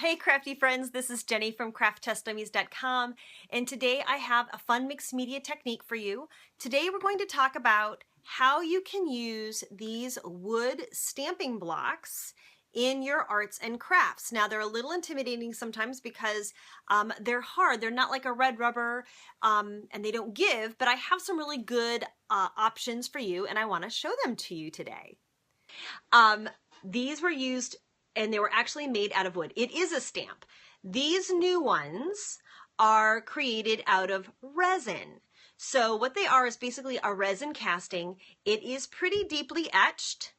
Hey crafty friends, this is Jenny from crafttestdummies.com, and today I have a fun mixed media technique for you. Today we're going to talk about how you can use these wood stamping blocks in your arts and crafts. Now they're a little intimidating sometimes because they're hard. They're not like a red rubber and they don't give, but I have some really good options for you and I want to show them to you today. These were used and they were actually made out of wood. It is a stamp. These new ones are created out of resin. So what they are is basically a resin casting. It is pretty deeply etched.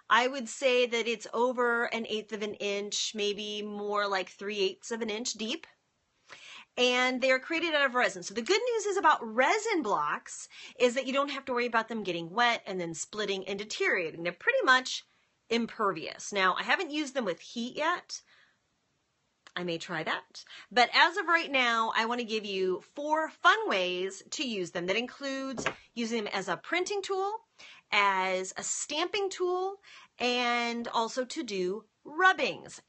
I would say that it's over 1/8 of an inch, maybe more like 3/8 of an inch deep. And they are created out of resin. So the good news is about resin blocks is that you don't have to worry about them getting wet and then splitting and deteriorating. They're pretty much impervious. Now, I haven't used them with heat yet. I may try that. But as of right now, I want to give you 4 fun ways to use them. That includes using them as a printing tool, as a stamping tool, and also to do rubbings.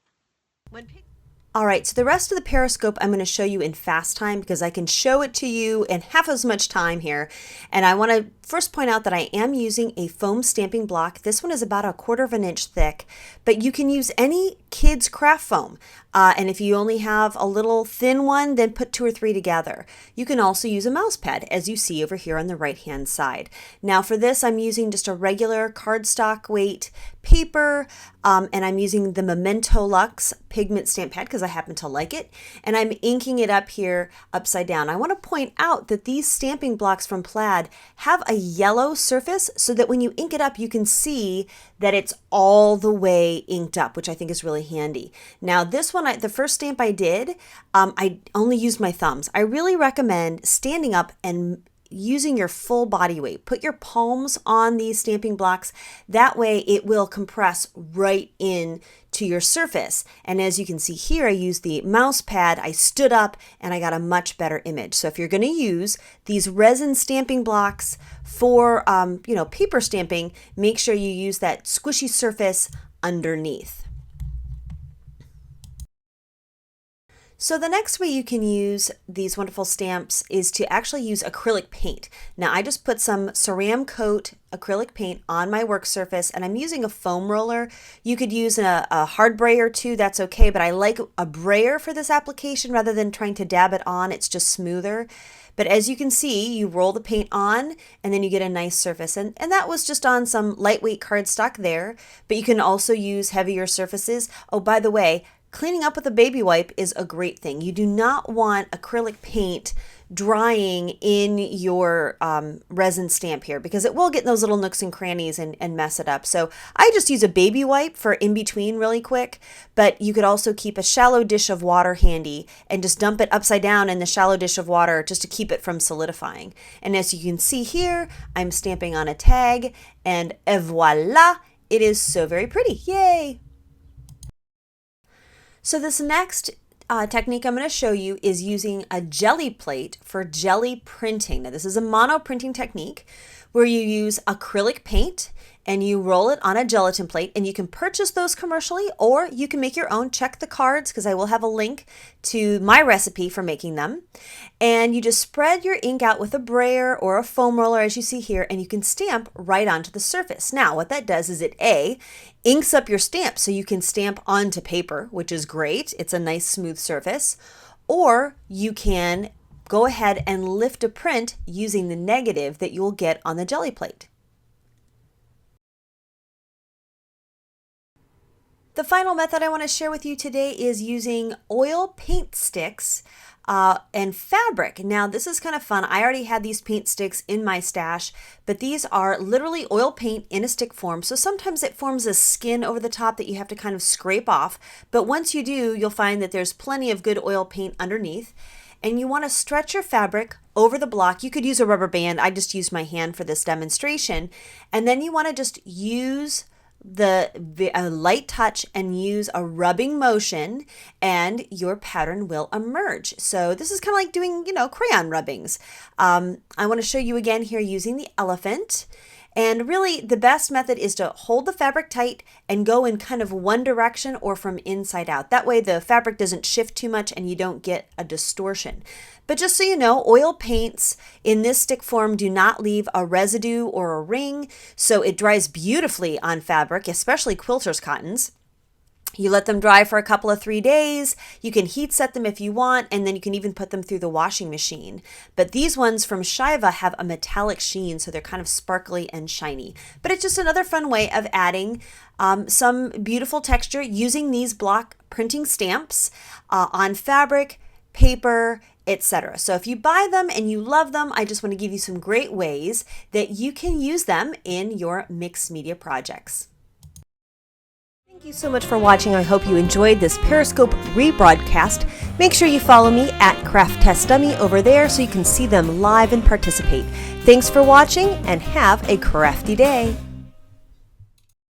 All right, so the rest of the periscope I'm going to show you in fast time because I can show it to you in half as much time here. And I want to first point out that I am using a foam stamping block. This one is about 1/4 of an inch thick, but you can use any kid's craft foam. And if you only have a little thin one, then put 2 or 3 together. You can also use a mouse pad, as you see over here on the right-hand side. Now for this, I'm using just a regular cardstock weight paper, and I'm using the Memento Luxe pigment stamp pad because I happen to like it, and I'm inking it up here upside down. I want to point out that these stamping blocks from Plaid have a yellow surface so that when you ink it up, you can see that it's all the way inked up, which I think is really handy. Now this one, the first stamp I did, I only used my thumbs. I really recommend standing up and using your full body weight. Put your palms on these stamping blocks. That way it will compress right in to your surface. And as you can see here, I used the mouse pad, I stood up, and I got a much better image. So if you're going to use these resin stamping blocks for paper stamping, make sure you use that squishy surface underneath. So the next way you can use these wonderful stamps is to actually use acrylic paint. Now I just put some Ceramcoat acrylic paint on my work surface and I'm using a foam roller. You could use a hard brayer too, that's okay, but I like a brayer for this application rather than trying to dab it on. It's just smoother. But as you can see, you roll the paint on and then you get a nice surface. And that was just on some lightweight cardstock there, but you can also use heavier surfaces. Oh, by the way, cleaning up with a baby wipe is a great thing. You do not want acrylic paint drying in your resin stamp here because it will get in those little nooks and crannies and mess it up. So I just use a baby wipe for in between really quick, but you could also keep a shallow dish of water handy and just dump it upside down in the shallow dish of water just to keep it from solidifying. And as you can see here, I'm stamping on a tag and voila, it is so very pretty. Yay! So this next technique I'm going to show you is using a jelly plate for jelly printing. Now this is a mono printing technique where you use acrylic paint and you roll it on a gelatin plate, and you can purchase those commercially or you can make your own. Check the cards because I will have a link to my recipe for making them. And you just spread your ink out with a brayer or a foam roller as you see here, and you can stamp right onto the surface. Now what that does is it inks up your stamp so you can stamp onto paper, which is great. It's a nice smooth surface. Or you can go ahead and lift a print using the negative that you'll get on the jelly plate. The final method I want to share with you today is using oil paint sticks and fabric. Now this is kind of fun. I already had these paint sticks in my stash, but these are literally oil paint in a stick form. So sometimes it forms a skin over the top that you have to kind of scrape off. But once you do, you'll find that there's plenty of good oil paint underneath. And you want to stretch your fabric over the block. You could use a rubber band. I just used my hand for this demonstration. And then you want to just use a light touch and use a rubbing motion and your pattern will emerge. So this is kind of like doing, crayon rubbings. I want to show you again here using the elephant. And really, the best method is to hold the fabric tight and go in kind of one direction or from inside out. That way the fabric doesn't shift too much and you don't get a distortion. But just so you know, oil paints in this stick form do not leave a residue or a ring, so it dries beautifully on fabric, especially quilters' cottons. You let them dry for a couple of 3 days. You can heat set them if you want, and then you can even put them through the washing machine. But these ones from Shiva have a metallic sheen, so they're kind of sparkly and shiny. But it's just another fun way of adding some beautiful texture using these block printing stamps on fabric, paper, etc. So if you buy them and you love them, I just want to give you some great ways that you can use them in your mixed media projects. Thank you so much for watching. I hope you enjoyed this Periscope rebroadcast. Make sure you follow me at Craft Test Dummy over there so you can see them live and participate. Thanks for watching and have a crafty day.